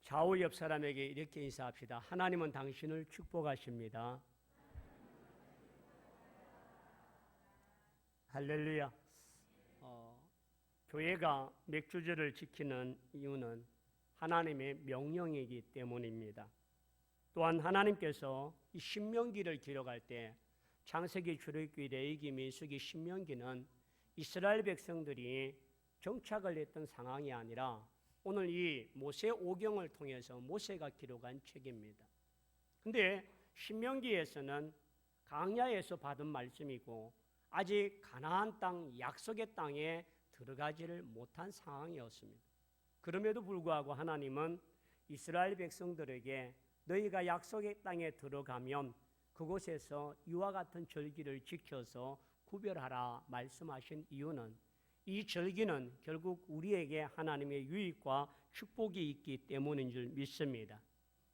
좌우 옆 사람에게 이렇게 인사합시다. 하나님은 당신을 축복하십니다. 할렐루야. 교회가 맥주절을 지키는 이유는 하나님의 명령이기 때문입니다. 또한 하나님께서 이 신명기를 기록할 때 창세기, 출애굽기, 레위기, 민수기, 신명기는 이스라엘 백성들이 정착을 했던 상황이 아니라 오늘 이 모세 오경을 통해서 모세가 기록한 책입니다. 근데 신명기에서는 광야에서 받은 말씀이고 아직 가나안 땅, 약속의 땅에 들어가지를 못한 상황이었습니다. 그럼에도 불구하고 하나님은 이스라엘 백성들에게 너희가 약속의 땅에 들어가면 그곳에서 이와 같은 절기를 지켜서 구별하라 말씀하신 이유는 이 절기는 결국 우리에게 하나님의 유익과 축복이 있기 때문인 줄 믿습니다.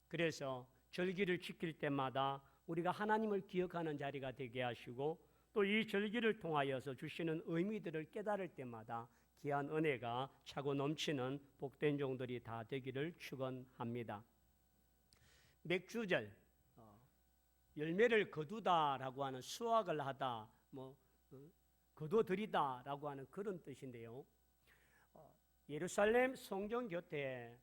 그래서 절기를 지킬 때마다 우리가 하나님을 기억하는 자리가 되게 하시고 또 이 절기를 통하여서 주시는 의미들을 깨달을 때마다 귀한 은혜가 차고 넘치는 복된 종들이 다 되기를 축원합니다. 맥주절, 열매를 거두다라고 하는 수확을 하다, 거둬들이다라고 하는 그런 뜻인데요. 예루살렘 성전 곁에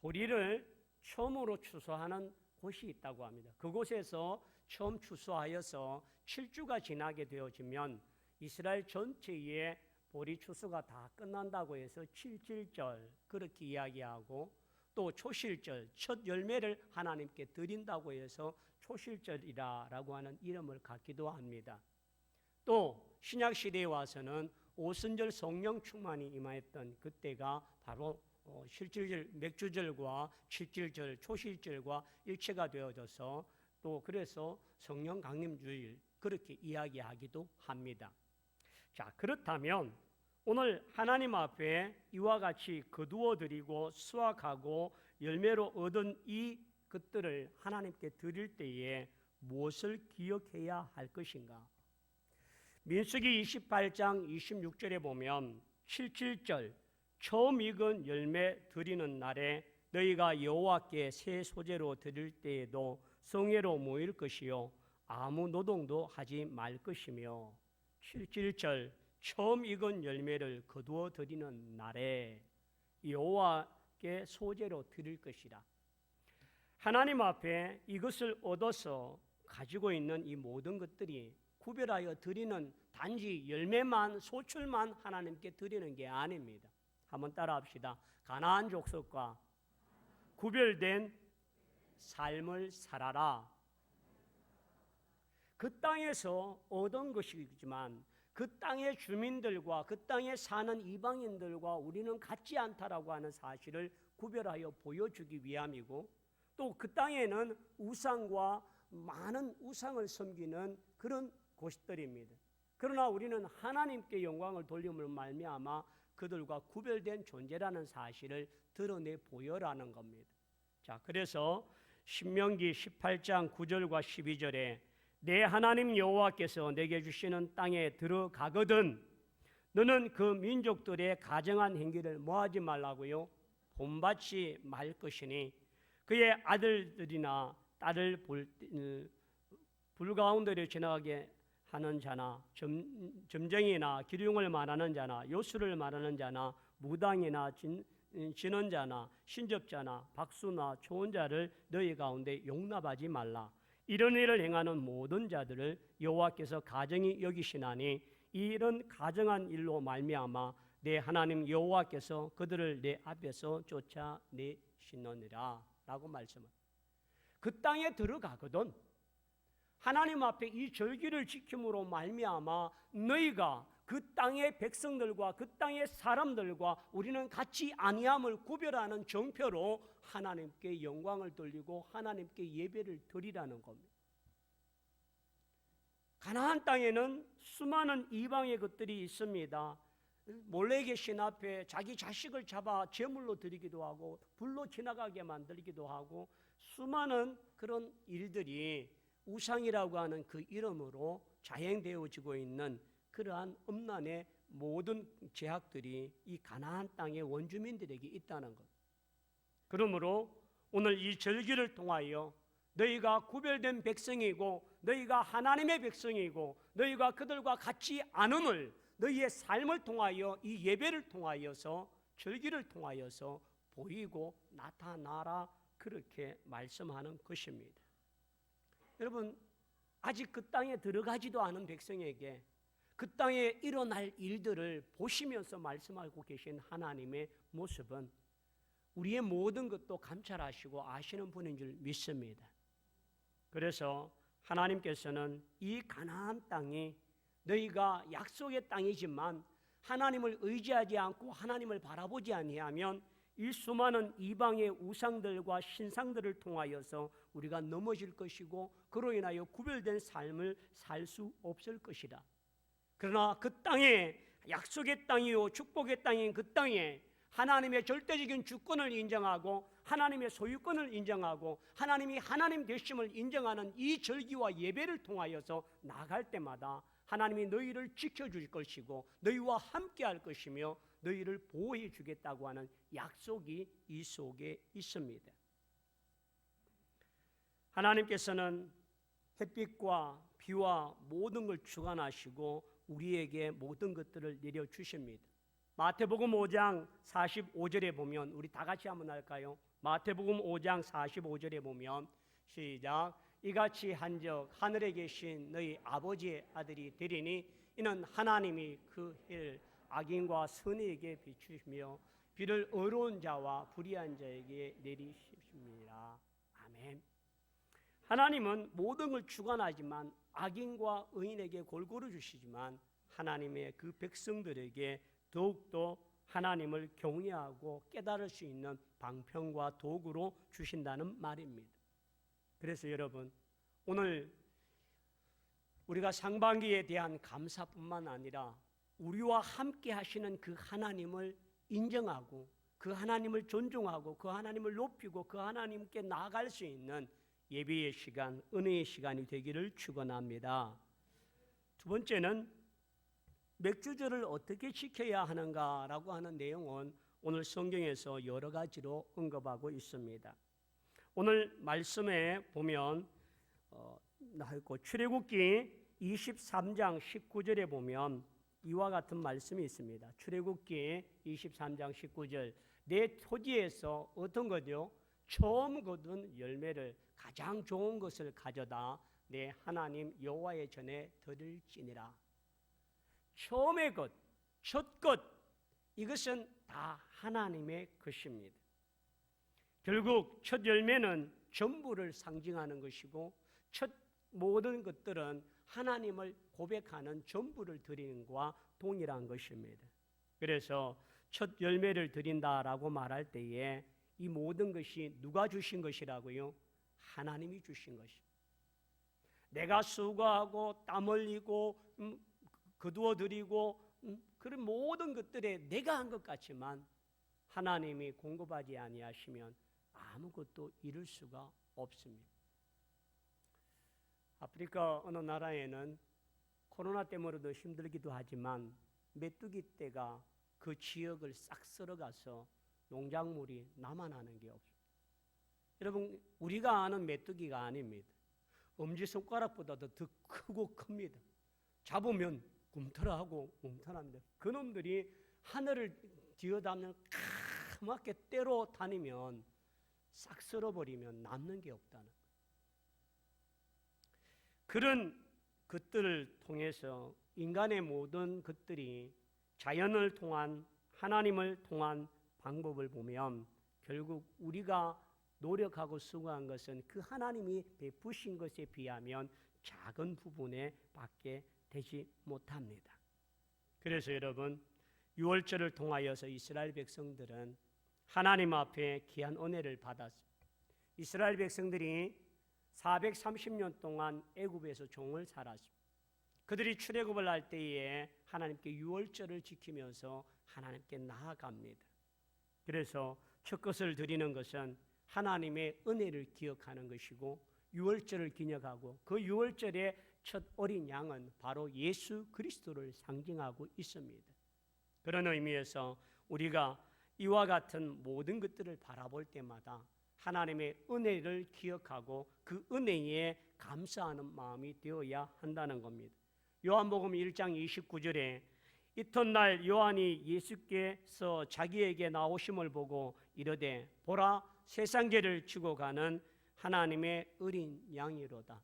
보리를 처음으로 추수하는 곳이 있다고 합니다. 그곳에서 처음 추수하여서 7주가 지나게 되어지면 이스라엘 전체의 보리 추수가 다 끝난다고 해서 7.7절 그렇게 이야기하고 또 초실절, 첫 열매를 하나님께 드린다고 해서 초실절이라고 하는 이름을 갖기도 합니다. 또 신약시대에 와서는 오순절 성령 충만이 임하였던 그때가 바로 실질절, 맥주절과 칠질절, 초실절과 일체가 되어져서 또 그래서 성령 강림주일 그렇게 이야기하기도 합니다. 자, 그렇다면 오늘 하나님 앞에 이와 같이 거두어 드리고 수확하고 열매로 얻은 이 것들을 하나님께 드릴 때에 무엇을 기억해야 할 것인가? 민수기 28장 26절에 보면 7.7절 처음 익은 열매 드리는 날에 너희가 여호와께 새 소재로 드릴 때에도 성회로 모일 것이요 아무 노동도 하지 말 것이며 7.7절 처음 익은 열매를 거두어 드리는 날에 여호와께 소재로 드릴 것이라. 하나님 앞에 이것을 얻어서 가지고 있는 이 모든 것들이 구별하여 드리는 단지 열매만 소출만 하나님께 드리는 게 아닙니다. 한번 따라합시다. 가나안 족속과 구별된 삶을 살아라. 그 땅에서 얻은 것이지만 그 땅의 주민들과 그 땅에 사는 이방인들과 우리는 같지 않다라고 하는 사실을 구별하여 보여주기 위함이고 또 그 땅에는 우상과 많은 우상을 섬기는 그런 곳들입니다. 그러나 우리는 하나님께 영광을 돌림으로 말미암아 그들과 구별된 존재라는 사실을 드러내 보여라는 겁니다. 자, 그래서 신명기 18장 9절과 12절에 내 하나님 여호와께서 내게 주시는 땅에 들어가거든 너는 그 민족들의 가정한 행기를 뭐하지 말라고요? 본받지 말 것이니 그의 아들들이나 딸을 불 가운데를 지나가게 하는 자나 점쟁이나 기륭을 말하는 자나 요술을 말하는 자나 무당이나 진언자나 신접자나 박수나 초혼자를 너희 가운데 용납하지 말라. 이런 일을 행하는 모든 자들을 여호와께서 가정이 여기시나니 이런 가정한 일로 말미암아 내 하나님 여호와께서 그들을 내 앞에서 쫓아내시느니라 라고 말씀합니다. 그 땅에 들어가거든 하나님 앞에 이 절기를 지킴으로 말미암아 너희가 그 땅의 백성들과 그 땅의 사람들과 우리는 같이 아니함을 구별하는 정표로 하나님께 영광을 돌리고 하나님께 예배를 드리라는 겁니다. 가나안 땅에는 수많은 이방의 것들이 있습니다. 몰레의 신 앞에 자기 자식을 잡아 제물로 드리기도 하고 불로 지나가게 만들기도 하고 수많은 그런 일들이 우상이라고 하는 그 이름으로 자행되어지고 있는 그러한 음란의 모든 제약들이 이 가나안 땅의 원주민들에게 있다는 것. 그러므로 오늘 이 절기를 통하여 너희가 구별된 백성이고 너희가 하나님의 백성이고 너희가 그들과 같이 안음을 너희의 삶을 통하여 이 예배를 통하여서 절기를 통하여서 보이고 나타나라, 그렇게 말씀하는 것입니다. 여러분, 아직 그 땅에 들어가지도 않은 백성에게 그 땅에 일어날 일들을 보시면서 말씀하고 계신 하나님의 모습은 우리의 모든 것도 감찰하시고 아시는 분인 줄 믿습니다. 그래서 하나님께서는 이 가나안 땅이 너희가 약속의 땅이지만 하나님을 의지하지 않고 하나님을 바라보지 아니하면 이 수많은 이방의 우상들과 신상들을 통하여서 우리가 넘어질 것이고 그로 인하여 구별된 삶을 살 수 없을 것이다. 그러나 그 땅에, 약속의 땅이요 축복의 땅인 그 땅에 하나님의 절대적인 주권을 인정하고 하나님의 소유권을 인정하고 하나님이 하나님 되심을 인정하는 이 절기와 예배를 통하여서 나갈 때마다 하나님이 너희를 지켜줄 것이고 너희와 함께할 것이며 너희를 보호해 주겠다고 하는 약속이 이 속에 있습니다. 하나님께서는 햇빛과 비와 모든 걸 주관하시고 우리에게 모든 것들을 내려주십니다. 마태복음 5장 45절에 보면, 우리 다 같이 한번 할까요? 마태복음 5장 45절에 보면 시작. 이같이 한즉 하늘에 계신 너희 아버지의 아들이 되리니 이는 하나님이 그 해를 악인과 선의에게 비추시며 비를 의로운 자와 불의한 자에게 내리십니다. 아멘. 하나님은 모든 걸 주관하지만 악인과 의인에게 골고루 주시지만 하나님의 그 백성들에게 더욱더 하나님을 경외하고 깨달을 수 있는 방편과 도구로 주신다는 말입니다. 그래서 여러분, 오늘 우리가 상반기에 대한 감사뿐만 아니라 우리와 함께 하시는 그 하나님을 인정하고 그 하나님을 존중하고 그 하나님을 높이고 그 하나님께 나아갈 수 있는 예배의 시간, 은혜의 시간이 되기를 축원합니다. 두 번째는 맥주절을 어떻게 지켜야 하는가라고 하는 내용은 오늘 성경에서 여러 가지로 언급하고 있습니다. 오늘 말씀에 보면 출애굽기 23장 19절에 보면 이와 같은 말씀이 있습니다. 출애굽기 23장 19절. 내 토지에서 어떤 거죠? 처음 거둔 열매를, 가장 좋은 것을 가져다 내 하나님 여호와의 전에 드릴지니라. 처음의 것, 첫 것, 이것은 다 하나님의 것입니다. 결국 첫 열매는 전부를 상징하는 것이고 첫 모든 것들은 하나님을 고백하는 전부를 드리는 것과 동일한 것입니다. 그래서 첫 열매를 드린다라고 말할 때에 이 모든 것이 누가 주신 것이라고요? 하나님이 주신 것입니다. 내가 수고하고 땀 흘리고 거두어 드리고 그런 모든 것들에 내가 한 것 같지만 하나님이 공급하지 아니하시면 아무것도 이룰 수가 없습니다. 아프리카 어느 나라에는 코로나 때문에도 힘들기도 하지만 메뚜기 떼가 그 지역을 싹 쓸어가서 농작물이 남아나는 게 없습니다. 여러분, 우리가 아는 메뚜기가 아닙니다. 엄지손가락보다도 더 크고 큽니다. 잡으면 꿈틀하고 뭉틀합니다. 그놈들이 하늘을 뒤어다니는 까맣게 때로 다니면 싹 쓸어버리면 남는 게 없다는 거예요. 그런 것들을 통해서 인간의 모든 것들이 자연을 통한 하나님을 통한 방법을 보면 결국 우리가 노력하고 수고한 것은 그 하나님이 베푸신 것에 비하면 작은 부분에 밖에 되지 못합니다. 그래서 여러분, 유월절을 통하여서 이스라엘 백성들은 하나님 앞에 귀한 은혜를 받았습니다. 이스라엘 백성들이 430년 동안 애굽에서 종을 살았습니다. 그들이 출애굽을 할 때에 하나님께 유월절을 지키면서 하나님께 나아갑니다. 그래서 첫 것을 드리는 것은 하나님의 은혜를 기억하는 것이고 유월절을 기념하고 그 유월절의 첫 어린 양은 바로 예수 그리스도를 상징하고 있습니다. 그런 의미에서 우리가 이와 같은 모든 것들을 바라볼 때마다 하나님의 은혜를 기억하고 그 은혜에 감사하는 마음이 되어야 한다는 겁니다. 요한복음 1장 29절에 이튿날 요한이 예수께서 자기에게 나오심을 보고 이르되 보라 세상 죄를 지고 가는 하나님의 어린 양이로다.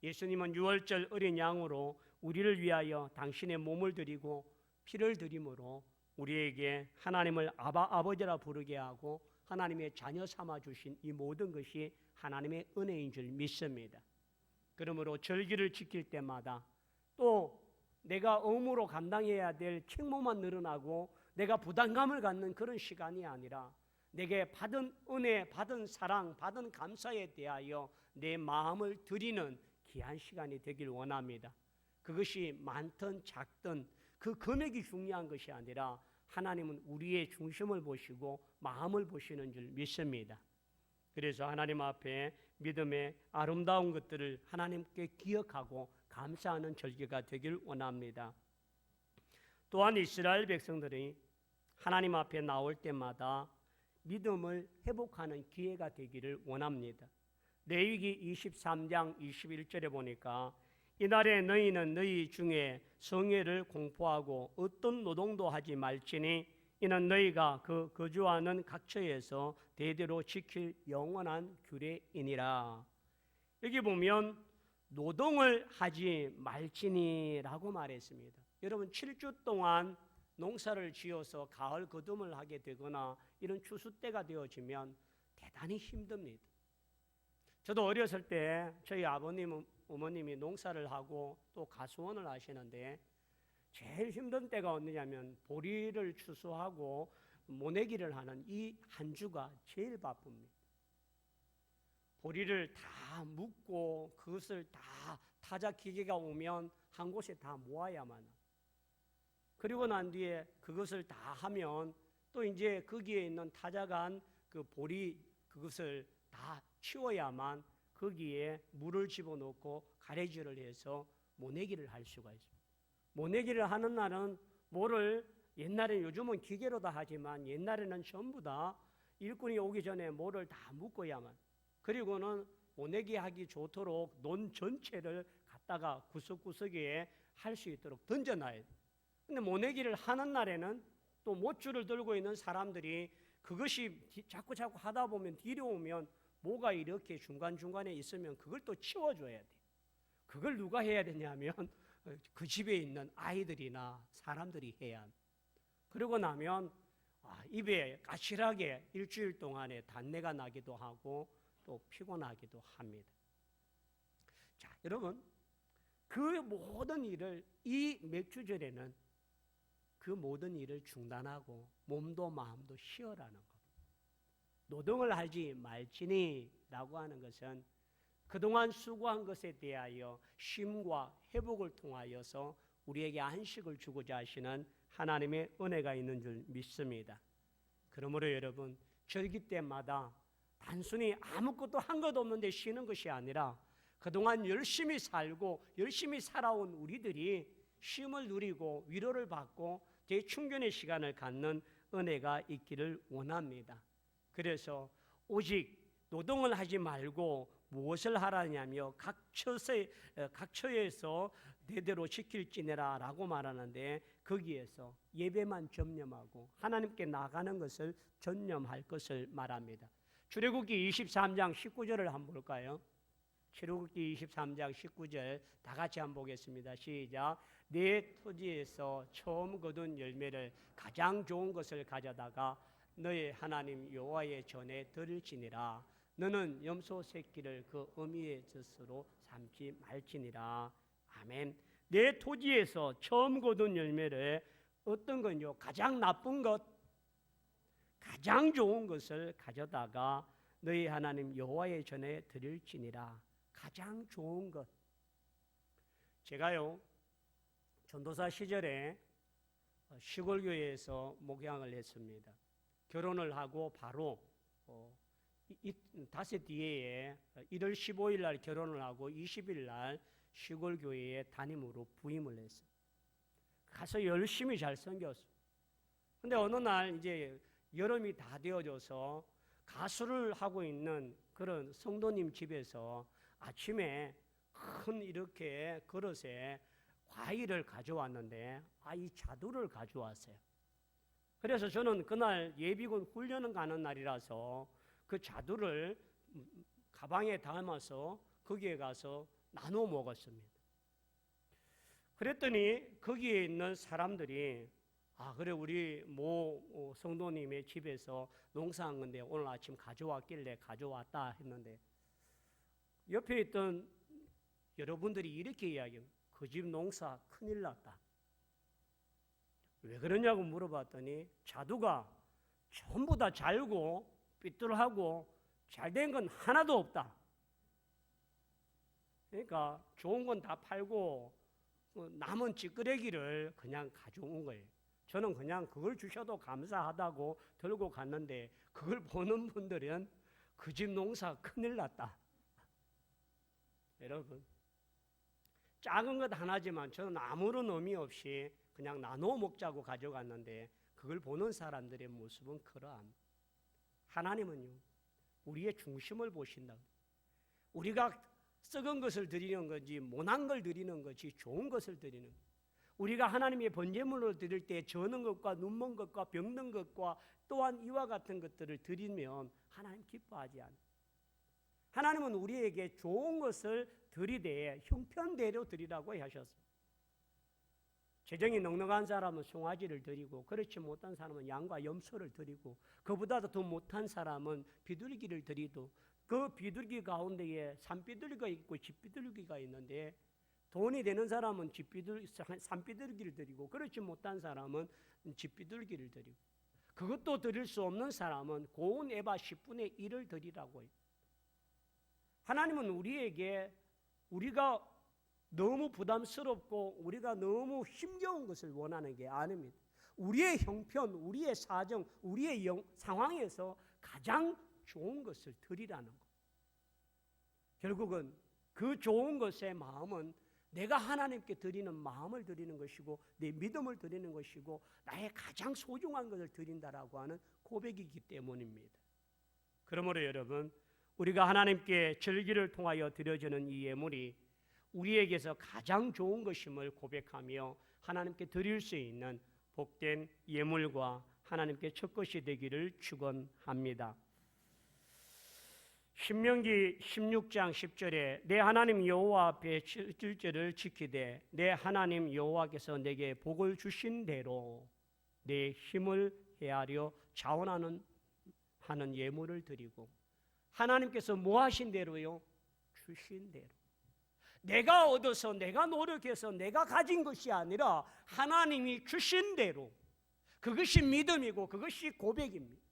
예수님은 유월절 어린 양으로 우리를 위하여 당신의 몸을 드리고 피를 드림으로 우리에게 하나님을 아버지라 부르게 하고 하나님의 자녀 삼아 주신 이 모든 것이 하나님의 은혜인 줄 믿습니다. 그러므로 절기를 지킬 때마다 또 내가 의무로 감당해야 될 책무만 늘어나고 내가 부담감을 갖는 그런 시간이 아니라 내게 받은 은혜, 받은 사랑, 받은 감사에 대하여 내 마음을 드리는 귀한 시간이 되길 원합니다. 그것이 많든 작든 그 금액이 중요한 것이 아니라 하나님은 우리의 중심을 보시고 마음을 보시는 줄 믿습니다. 그래서 하나님 앞에 믿음의 아름다운 것들을 하나님께 기억하고 감사하는 절기가 되길 원합니다. 또한 이스라엘 백성들이 하나님 앞에 나올 때마다 믿음을 회복하는 기회가 되기를 원합니다. 레위기 23장 21절에 보니까 이날에 너희는 너희 중에 성회를 공포하고 어떤 노동도 하지 말지니 이는 너희가 그 거주하는 각처에서 대대로 지킬 영원한 규례이니라. 여기 보면 노동을 하지 말지니라고 말했습니다. 여러분 7주 동안 농사를 지어서 가을 거둠을 하게 되거나 이런 추수 때가 되어지면 대단히 힘듭니다. 저도 어렸을 때 저희 아버님, 어머님이 농사를 하고 또 가수원을 하시는데 제일 힘든 때가 어느냐면 보리를 추수하고 모내기를 하는 이 한 주가 제일 바쁩니다. 보리를 다 묶고 그것을 다 타자 기계가 오면 한 곳에 다 모아야만 합니다. 그리고 난 뒤에 그것을 다 하면 또 이제 거기에 있는 타자간 그 보리 그것을 다 치워야만 거기에 물을 집어넣고 가래질을 해서 모내기를 할 수가 있습니다. 모내기를 하는 날은 모를 옛날에 요즘은 기계로 다 하지만 옛날에는 전부 다 일꾼이 오기 전에 모를 다 묶어야만 그리고는 모내기 하기 좋도록 논 전체를 갖다가 구석구석에 할 수 있도록 던져놔야 돼요. 근데 모내기를 하는 날에는 또 못줄을 들고 있는 사람들이 그것이 자꾸 하다 보면 뒤로 오면 모가 이렇게 중간중간에 있으면 그걸 또 치워줘야 돼요. 그걸 누가 해야 되냐면 그 집에 있는 아이들이나 사람들이 해야 합니다. 그러고 나면 입에 까칠하게 일주일 동안에 단내가 나기도 하고 또 피곤하기도 합니다. 자, 여러분 그 모든 일을 이 맥주절에는 그 모든 일을 중단하고 몸도 마음도 쉬어라는 겁니다. 노동을 하지 말지니 라고 하는 것은 그동안 수고한 것에 대하여 쉼과 회복을 통하여서 우리에게 안식을 주고자 하시는 하나님의 은혜가 있는 줄 믿습니다. 그러므로 여러분 절기 때마다 단순히 아무것도 한 것 없는데 쉬는 것이 아니라 그동안 열심히 살고 열심히 살아온 우리들이 쉼을 누리고 위로를 받고 재충전의 시간을 갖는 은혜가 있기를 원합니다. 그래서 오직 노동을 하지 말고 무엇을 하라냐며 각처에서 대대로 지킬지니라 라고 말하는데 거기에서 예배만 전념하고 하나님께 나가는 것을 전념할 것을 말합니다. 출애굽기 23장 19절을 한번 볼까요? 출애굽기 23장 19절 다 같이 한번 보겠습니다. 시작. 내 토지에서 처음 거둔 열매를 가장 좋은 것을 가져다가 너의 하나님 여호와의 전에 드릴지니라. 너는 염소 새끼를 그 어미의 젖으로 삼지 말지니라. 아멘. 내 토지에서 처음 거둔 열매를 어떤 건요? 가장 나쁜 것, 가장 좋은 것을 가져다가 너희 하나님 여호와의 전에 드릴지니라. 가장 좋은 것. 제가요 전도사 시절에 시골교회에서 목양을 했습니다. 결혼을 하고 바로 닷새 뒤에 1월 15일 날 결혼을 하고 20일 날 시골교회에 담임으로 부임을 했어요. 가서 열심히 잘 섬겼어요. 근데 어느 날 이제 여름이 다 되어져서 가수를 하고 있는 그런 성도님 집에서 아침에 큰 이렇게 그릇에 과일을 가져왔는데 이 자두를 가져왔어요. 그래서 저는 그날 예비군 훈련을 가는 날이라서 그 자두를 가방에 담아서 거기에 가서 나눠 먹었습니다. 그랬더니 거기에 있는 사람들이 그래 우리 모 성도님의 집에서 농사한 건데 오늘 아침 가져왔길래 가져왔다 했는데 옆에 있던 여러분들이 이렇게 이야기합니다. 그 집 농사 큰일 났다. 왜 그러냐고 물어봤더니 자두가 전부 다 잘고 삐뚤하고 잘된 건 하나도 없다. 그러니까 좋은 건 다 팔고 남은 찌끄레기를 그냥 가져온 거예요. 저는 그냥 그걸 주셔도 감사하다고 들고 갔는데 그걸 보는 분들은 그 집 농사 큰일 났다. 여러분, 작은 것 하나지만 저는 아무런 의미 없이 그냥 나눠 먹자고 가져갔는데 그걸 보는 사람들의 모습은 그러합니다. 하나님은요, 우리의 중심을 보신다. 우리가 썩은 것을 드리는 건지 모난 걸 드리는 것이 좋은 것을 드리는 것. 우리가 하나님의 번제물로 드릴 때 저는 것과 눈먼 것과 병든 것과 또한 이와 같은 것들을 드리면 하나님 기뻐하지 않아요. 하나님은 우리에게 좋은 것을 드리되 형편대로 드리라고 하셨습니다. 재정이 넉넉한 사람은 송아지를 드리고 그렇지 못한 사람은 양과 염소를 드리고 그보다도 더 못한 사람은 비둘기를 드리도 그 비둘기 가운데에 산비둘기가 있고 집비둘기가 있는데 돈이 되는 사람은 산비둘기를 드리고 그렇지 못한 사람은 집비둘기를 드리고 그것도 드릴 수 없는 사람은 고운 에바 10분의 1을 드리라고 해요. 하나님은 우리에게 우리가 너무 부담스럽고 우리가 너무 힘겨운 것을 원하는 게 아닙니다. 우리의 형편, 우리의 사정, 우리의 상황에서 가장 좋은 것을 드리라는 것. 결국은 그 좋은 것의 마음은 내가 하나님께 드리는 마음을 드리는 것이고 내 믿음을 드리는 것이고 나의 가장 소중한 것을 드린다라고 하는 고백이기 때문입니다. 그러므로 여러분, 우리가 하나님께 절기를 통하여 드려지는 이 예물이 우리에게서 가장 좋은 것임을 고백하며 하나님께 드릴 수 있는 복된 예물과 하나님께 첫 것이 되기를 축원합니다. 신명기 16장 10절에 내 하나님 여호와 앞에 질제를 지키되 내 하나님 여호와께서 내게 복을 주신 대로 내 힘을 헤아려 자원하는 예물을 드리고 하나님께서 뭐 하신 대로요? 주신 대로. 내가 얻어서 내가 노력해서 내가 가진 것이 아니라 하나님이 주신 대로. 그것이 믿음이고 그것이 고백입니다.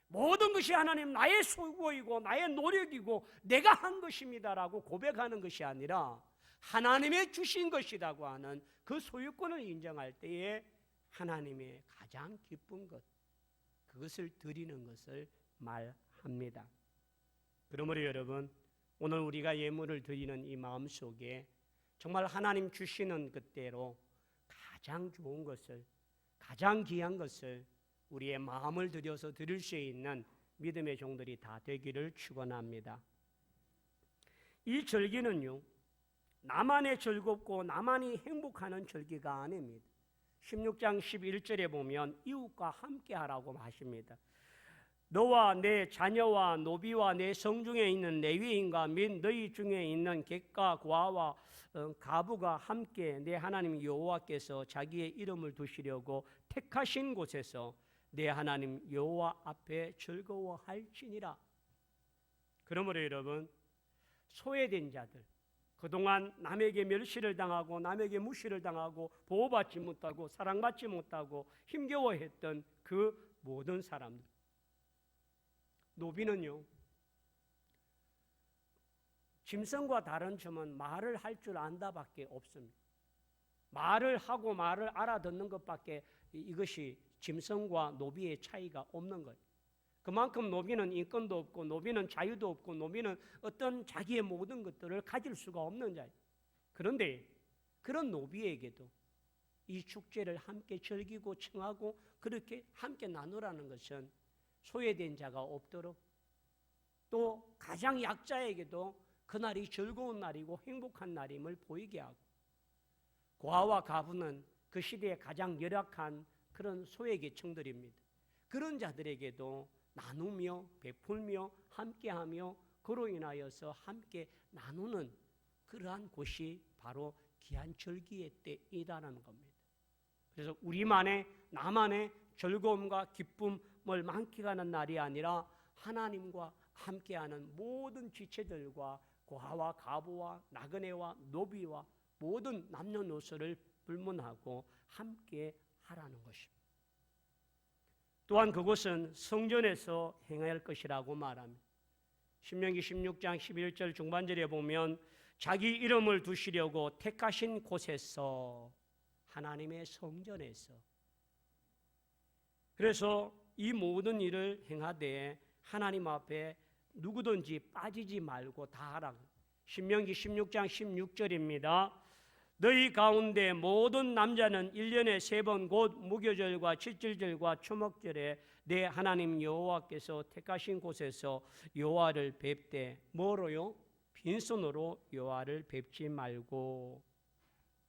모든 것이 하나님 나의 수고이고 나의 노력이고 내가 한 것입니다라고 고백하는 것이 아니라 하나님의 주신 것이라고 하는 그 소유권을 인정할 때에 하나님의 가장 기쁜 것, 그것을 드리는 것을 말합니다. 그러므로 여러분, 오늘 우리가 예물을 드리는 이 마음 속에 정말 하나님 주시는 그대로 가장 좋은 것을, 가장 귀한 것을 우리의 마음을 들여서 드릴 수 있는 믿음의 종들이 다 되기를 축원합니다. 이 절기는요, 나만의 즐겁고 나만이 행복하는 절기가 아닙니다. 16장 11절에 보면 이웃과 함께 하라고 하십니다. 너와 내 자녀와 노비와 내 성중에 있는 레위인과 및 너희 중에 있는 객과 과와 가부가 함께 내 하나님 여호와께서 자기의 이름을 두시려고 택하신 곳에서 내 하나님 여호와 앞에 즐거워할지니라. 그러므로 여러분, 소외된 자들, 그동안 남에게 멸시를 당하고 남에게 무시를 당하고 보호받지 못하고 사랑받지 못하고 힘겨워했던 그 모든 사람들, 노비는요, 짐승과 다른 점은 말을 할 줄 안다밖에 없습니다. 말을 하고 말을 알아듣는 것밖에 이것이 짐승과 노비의 차이가 없는 거예요. 그만큼 노비는 인권도 없고 노비는 자유도 없고 노비는 어떤 자기의 모든 것들을 가질 수가 없는 자예요. 그런데 그런 노비에게도 이 축제를 함께 즐기고 청하고 그렇게 함께 나누라는 것은 소외된 자가 없도록 또 가장 약자에게도 그날이 즐거운 날이고 행복한 날임을 보이게 하고 고아와 가부는 그 시대에 가장 열악한 그런 소외계층들입니다. 그런 자들에게도 나누며 베풀며 함께하며 그로 인하여서 함께 나누는 그러한 곳이 바로 귀한 절기의 때이다라는 겁니다. 그래서 우리만의 나만의 즐거움과 기쁨을 만끽하는 날이 아니라 하나님과 함께하는 모든 지체들과 고아와 가부와 나그네와 노비와 모든 남녀노소를 불문하고 함께 하라는 것입니다. 또한 그것은 성전에서 행할 것이라고 말합니다. 신명기 16장 11절 중반절에 보면 자기 이름을 두시려고 택하신 곳에서 하나님의 성전에서 그래서 이 모든 일을 행하되 하나님 앞에 누구든지 빠지지 말고 다 하라. 신명기 16장 16절입니다. 너희 가운데 모든 남자는 1년에 3번 곧 무교절과 칠칠절과 초목절에 내 하나님 여호와께서 택하신 곳에서 여호와를 뵙되 뭐로요? 빈손으로 여호와를 뵙지 말고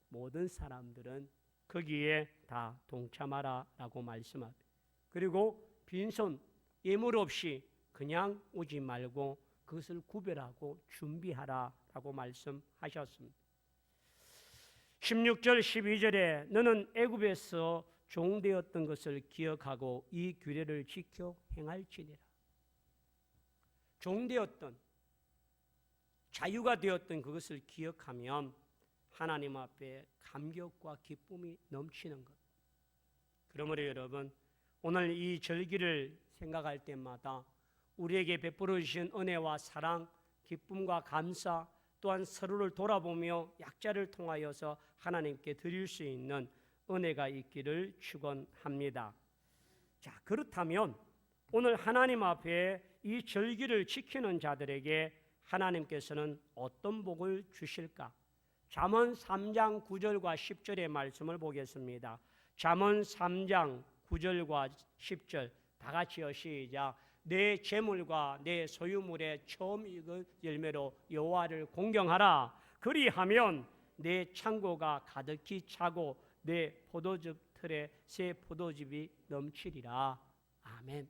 모든 사람들은 거기에 다 동참하라라고 말씀합니다. 그리고 빈손 예물 없이 그냥 오지 말고 그것을 구별하고 준비하라라고 말씀하셨습니다. 16절 12절에 너는 애굽에서 종되었던 것을 기억하고 이 규례를 지켜 행할지니라. 종되었던 자유가 되었던 그것을 기억하면 하나님 앞에 감격과 기쁨이 넘치는 것. 그러므로 여러분 오늘 이 절기를 생각할 때마다 우리에게 베풀어 주신 은혜와 사랑, 기쁨과 감사 또한 서로를 돌아보며 약자를 통하여서 하나님께 드릴 수 있는 은혜가 있기를 축원합니다. 자, 그렇다면 오늘 하나님 앞에 이 절기를 지키는 자들에게 하나님께서는 어떤 복을 주실까? 잠언 3장 9절과 10절의 말씀을 보겠습니다. 잠언 3장 9절과 10절 다 같이요. 시작. 내 재물과 내 소유물의 처음 익은 열매로 여호와를 공경하라. 그리하면 내 창고가 가득히 차고 내 포도즙 틀에 새 포도즙이 넘치리라. 아멘.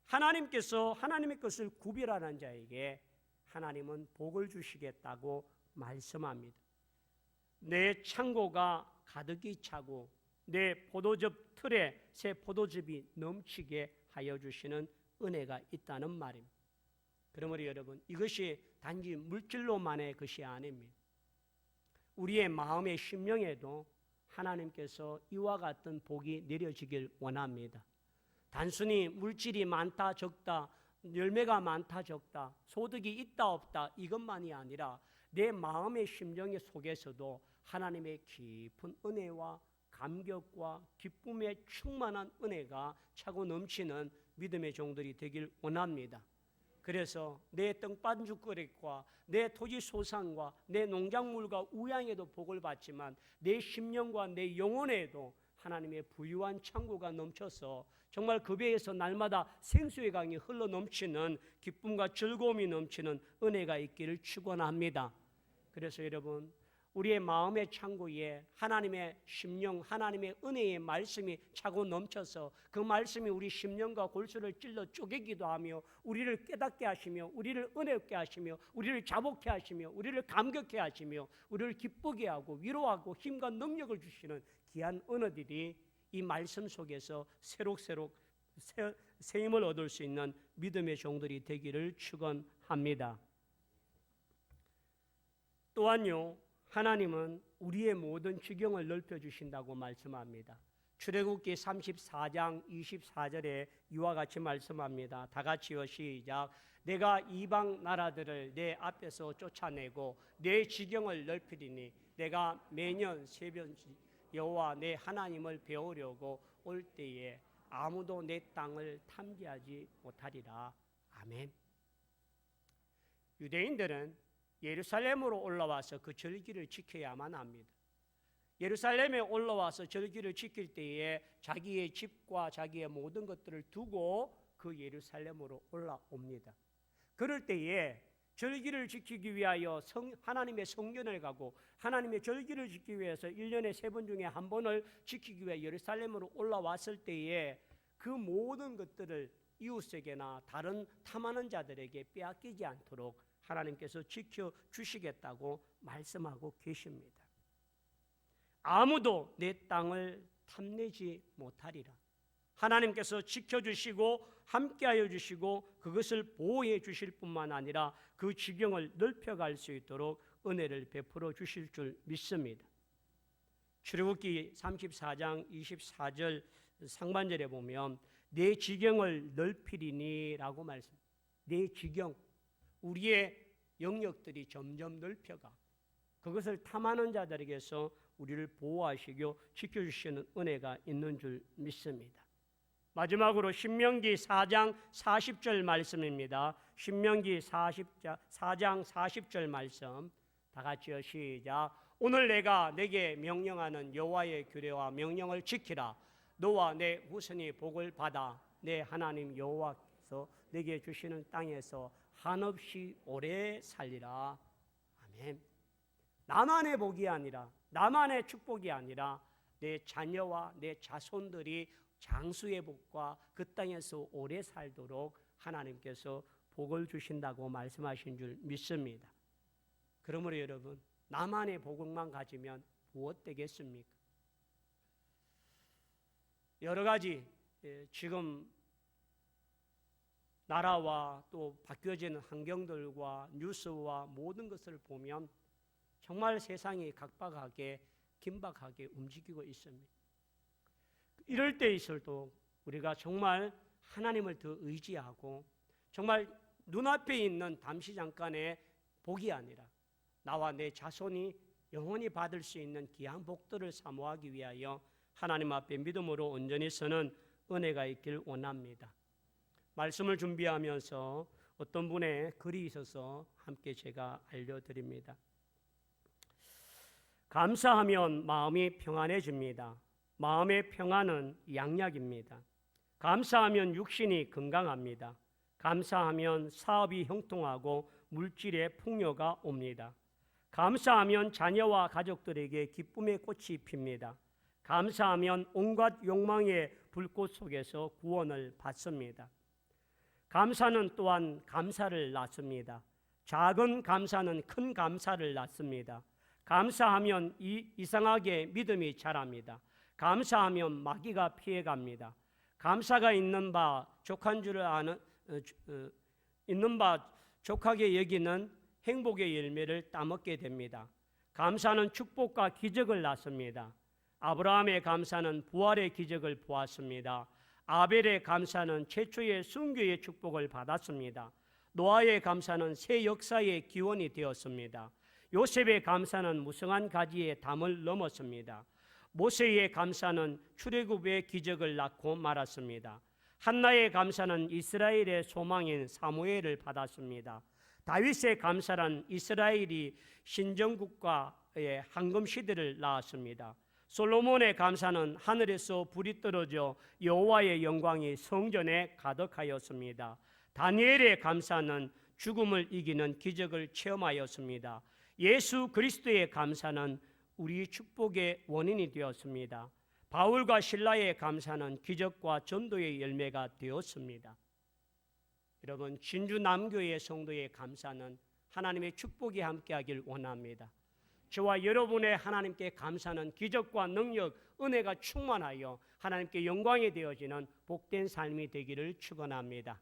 하나님께서 하나님의 것을 구별하는 자에게 하나님은 복을 주시겠다고 말씀합니다. 내 창고가 가득히 차고 내 포도즙 틀에 새 포도즙이 넘치게 하여 주시는 은혜가 있다는 말입니다. 그러므로 여러분 이것이 단지 물질로만의 것이 아닙니다. 우리의 마음의 심령에도 하나님께서 이와 같은 복이 내려지길 원합니다. 단순히 물질이 많다 적다, 열매가 많다 적다, 소득이 있다 없다 이것만이 아니라 내 마음의 심령 속에서도 하나님의 깊은 은혜와 감격과 기쁨에 충만한 은혜가 차고 넘치는 믿음의 종들이 되길 원합니다. 그래서 내 떡반죽거리과 내 토지 소산과 내 농작물과 우양에도 복을 받지만 내 심령과 내 영혼에도 하나님의 부유한 창고가 넘쳐서 정말 그 배에서 날마다 생수의 강이 흘러 넘치는 기쁨과 즐거움이 넘치는 은혜가 있기를 축원합니다. 그래서 여러분 우리의 마음의 창고에 하나님의 심령, 하나님의 은혜의 말씀이 차고 넘쳐서 그 말씀이 우리 심령과 골수를 찔러 쪼개기도 하며 우리를 깨닫게 하시며 우리를 은혜롭게 하시며 우리를 자복케 하시며 우리를 감격케 하시며 우리를 기쁘게 하고 위로하고 힘과 능력을 주시는 귀한 은혜들이 이 말씀 속에서 새록새록 새 힘을 얻을 수 있는 믿음의 종들이 되기를 축원합니다. 또한요 하나님은 우리의 모든 지경을 넓혀주신다고 말씀합니다. 출애굽기 34장 24절에 이와 같이 말씀합니다. 다 같이요 시작. 내가 이방 나라들을 내 앞에서 쫓아내고 내 지경을 넓히리니 내가 매년 세변씩 여호와 내 하나님을 배우려고 올 때에 아무도 내 땅을 탐지하지 못하리라. 아멘. 유대인들은 예루살렘으로 올라와서 그 절기를 지켜야만 합니다. 예루살렘에 올라와서 절기를 지킬 때에 자기의 집과 자기의 모든 것들을 두고 그 예루살렘으로 올라옵니다. 그럴 때에 절기를 지키기 위하여 하나님의 성전을 가고 하나님의 절기를 지키기 위해서 1년에 3번 중에 한 번을 지키기 위해 예루살렘으로 올라왔을 때에 그 모든 것들을 이웃에게나 다른 탐하는 자들에게 빼앗기지 않도록 하나님께서 지켜주시겠다고 말씀하고 계십니다. 아무도 내 땅을 탐내지 못하리라. 하나님께서 지켜주시고 함께하여 주시고 그것을 보호해 주실 뿐만 아니라 그 지경을 넓혀갈 수 있도록 은혜를 베풀어 주실 줄 믿습니다. 출애굽기 34장 24절 상반절에 보면 내 지경을 넓히리니 라고 말씀합니다. 내 지경, 우리의 영역들이 점점 넓혀가 그것을 탐하는 자들에게서 우리를 보호하시고 지켜주시는 은혜가 있는 줄 믿습니다. 마지막으로 신명기 4장 40절 말씀입니다. 신명기 4장 40절 말씀 다 같이요, 시작. 오늘 내가 내게 명령하는 여호와의 규례와 명령을 지키라. 너와 내 후손이 복을 받아 내 하나님 여호와께서 내게 주시는 땅에서 한없이 오래 살리라. 아멘. 나만의 복이 아니라, 나만의 축복이 아니라 내 자녀와 내 자손들이 장수의 복과 그 땅에서 오래 살도록 하나님께서 복을 주신다고 말씀하신 줄 믿습니다. 그러므로 여러분, 나만의 복만 가지면 무엇 되겠습니까? 여러 가지 지금 나라와 또 바뀌어지는 환경들과 뉴스와 모든 것을 보면 정말 세상이 각박하게 긴박하게 움직이고 있습니다. 이럴 때 있어도 우리가 정말 하나님을 더 의지하고 정말 눈앞에 있는 잠시 잠깐의 복이 아니라 나와 내 자손이 영원히 받을 수 있는 귀한 복들을 사모하기 위하여 하나님 앞에 믿음으로 온전히 서는 은혜가 있길 원합니다. 말씀을 준비하면서 어떤 분의 글이 있어서 함께 제가 알려드립니다. 감사하면 마음이 평안해집니다. 마음의 평안은 양약입니다. 감사하면 육신이 건강합니다. 감사하면 사업이 형통하고 물질의 풍요가 옵니다. 감사하면 자녀와 가족들에게 기쁨의 꽃이 핍니다. 감사하면 온갖 욕망의 불꽃 속에서 구원을 받습니다. 감사는 또한 감사를 낳습니다. 작은 감사는 큰 감사를 낳습니다. 감사하면 이상하게 믿음이 자랍니다. 감사하면 마귀가 피해갑니다. 감사가 있는 바 족한 줄을 아는 있는 바 족하게 여기는 행복의 열매를 따먹게 됩니다. 감사는 축복과 기적을 낳습니다. 아브라함의 감사는 부활의 기적을 보았습니다. 아벨의 감사는 최초의 순교의 축복을 받았습니다. 노아의 감사는 새 역사의 기원이 되었습니다. 요셉의 감사는 무성한 가지에 담을 넘었습니다. 모세의 감사는 출애굽의 기적을 낳고 말았습니다. 한나의 감사는 이스라엘의 소망인 사무엘을 받았습니다. 다윗의 감사는 이스라엘이 신정국가의 황금 시대를 낳았습니다. 솔로몬의 감사는 하늘에서 불이 떨어져 여호와의 영광이 성전에 가득하였습니다. 다니엘의 감사는 죽음을 이기는 기적을 체험하였습니다. 예수 그리스도의 감사는 우리 축복의 원인이 되었습니다. 바울과 실라의 감사는 기적과 전도의 열매가 되었습니다. 여러분, 진주 남교회 성도의 감사는 하나님의 축복이 함께하길 원합니다. 저와 여러분의 하나님께 감사는 기적과 능력, 은혜가 충만하여 하나님께 영광이 되어지는 복된 삶이 되기를 축원합니다.